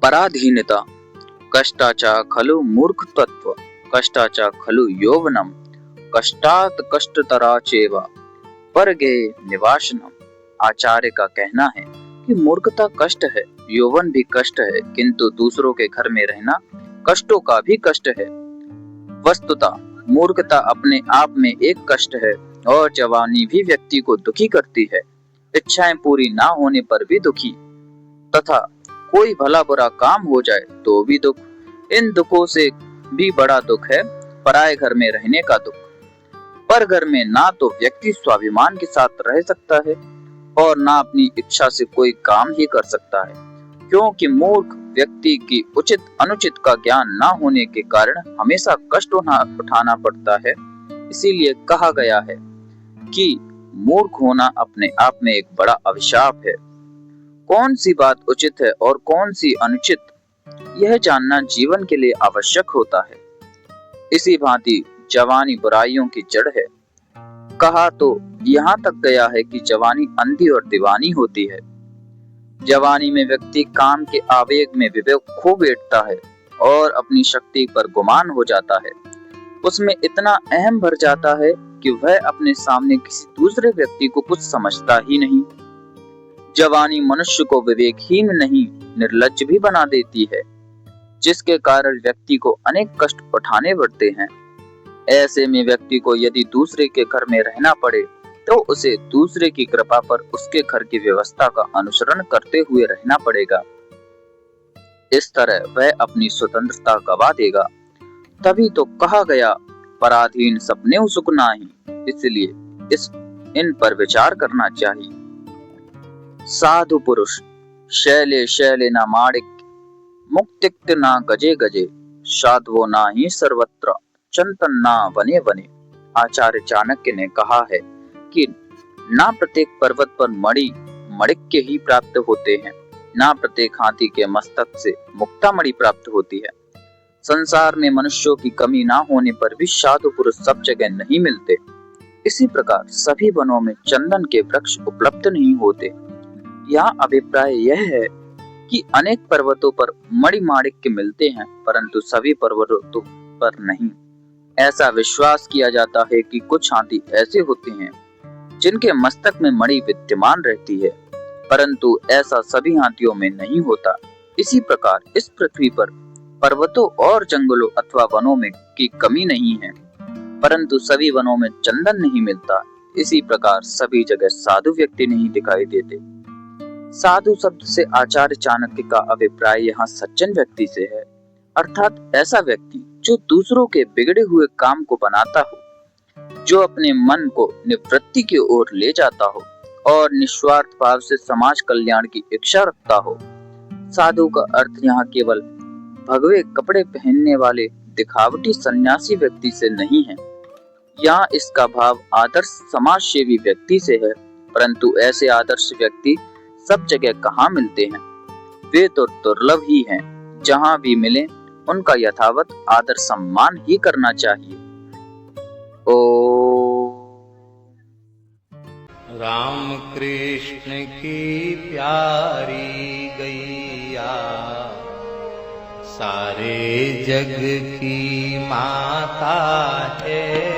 पराधीनता कष्टाचा खलु मूर्खत्व कष्टाचा खलु यौवनम कष्टात् कष्टतरा चेव परगे निवासनम। आचार्य का कहना है कि मूर्खता कष्ट है, यौवन भी कष्ट है, किंतु दूसरों के घर में रहना कष्टों का भी कष्ट है। वस्तुतः मूर्खता अपने आप में एक कष्ट है और जवानी भी व्यक्ति को दुखी करती है, इच्छाएं पूरी ना होने पर भी दुखी, तथा कोई भला बुरा काम हो जाए तो भी दुख। इन दुखों से भी बड़ा दुख है पराये घर में रहने का दुख। पर घर में ना तो व्यक्ति स्वाभिमान के साथ रह सकता है और ना अपनी इच्छा से कोई काम ही कर सकता है, क्योंकि मूर्ख व्यक्ति की उचित अनुचित का ज्ञान ना होने के कारण हमेशा कष्ट उठाना पड़ता है। इसीलिए कहा गया है कि मूर्ख होना अपने आप में एक बड़ा अभिशाप है। कौन सी बात उचित है और कौन सी अनुचित, यह जानना जीवन के लिए आवश्यक होता है। इसी भांति जवानी बुराइयों की जड़ है। कहा तो यहाँ तक गया है कि जवानी अंधी और दीवानी होती है। जवानी में व्यक्ति काम के आवेग में विवेक खो बैठता है और अपनी शक्ति पर गुमान हो जाता है। उसमें इतना अहम भर जाता है कि वह अपने सामने किसी दूसरे व्यक्ति को कुछ समझता ही नहीं। जवानी मनुष्य को विवेकहीन नहीं, निर्लज्ज भी बना देती है, जिसके कारण व्यक्ति को अनेक कष्ट उठाने पड़ते हैं। ऐसे में व्यक्ति को यदि दूसरे के घर में रहना पड़े तो उसे दूसरे की कृपा पर उसके घर की व्यवस्था का अनुसरण करते हुए रहना पड़ेगा। इस तरह वह अपनी स्वतंत्रता गवा देगा। तभी तो कहा गया, पराधीन सपने सुख नाही। इसलिए इन पर विचार करना चाहिए। साधु पुरुष शैले शैले न माणिक्य मुक्तिक्त न गजे गजे साधवो ना ही सर्वत्र चंतन ना वने वने। आचार्य चाणक्य ने कहा है कि ना प्रत्येक पर्वत पर मणिक्य ही प्राप्त होते हैं, ना प्रत्येक हाथी के मस्तक से मुक्तामणि प्राप्त होती है। संसार में मनुष्यों की कमी ना होने पर भी साधु पुरुष सब जगह नहीं मिलते। इसी प्रकार सभी वनों में चंदन के वृक्ष उपलब्ध नहीं होते। यहाँ अभिप्राय यह है कि अनेक पर्वतों पर मणिमाणिक्य मिलते हैं, परंतु सभी पर्वतों पर नहीं। ऐसा विश्वास किया जाता है कि कुछ हाथी ऐसे होते हैं जिनके मस्तक में मणि विद्यमान रहती है, परंतु ऐसा सभी हाथियों में नहीं होता। इसी प्रकार इस पृथ्वी पर पर्वतों और जंगलों अथवा वनों में की कमी नहीं है, परंतु सभी वनों में चंदन नहीं मिलता। इसी प्रकार सभी जगह साधु व्यक्ति नहीं दिखाई देते। साधु शब्द से आचार्य चाणक्य का अभिप्राय यहाँ सज्जन व्यक्ति से है, अर्थात ऐसा व्यक्ति जो दूसरों के बिगड़े हुए काम को बनाता हो, जो अपने मन को निवृत्ति की ओर ले जाता हो और निस्वार्थ भाव से समाज कल्याण की इच्छा रखता हो। साधु का अर्थ यहाँ केवल भगवे कपड़े पहनने वाले दिखावटी सन्यासी व्यक्ति से नहीं है। यहाँ इसका भाव आदर्श समाज सेवी व्यक्ति से है, परंतु ऐसे आदर्श व्यक्ति सब जगह कहाँ मिलते हैं। वे तो दुर्लभ ही हैं। जहाँ भी मिले उनका यथावत आदर सम्मान ही करना चाहिए। ओ राम कृष्ण की प्यारी गैया सारे जग की माता है।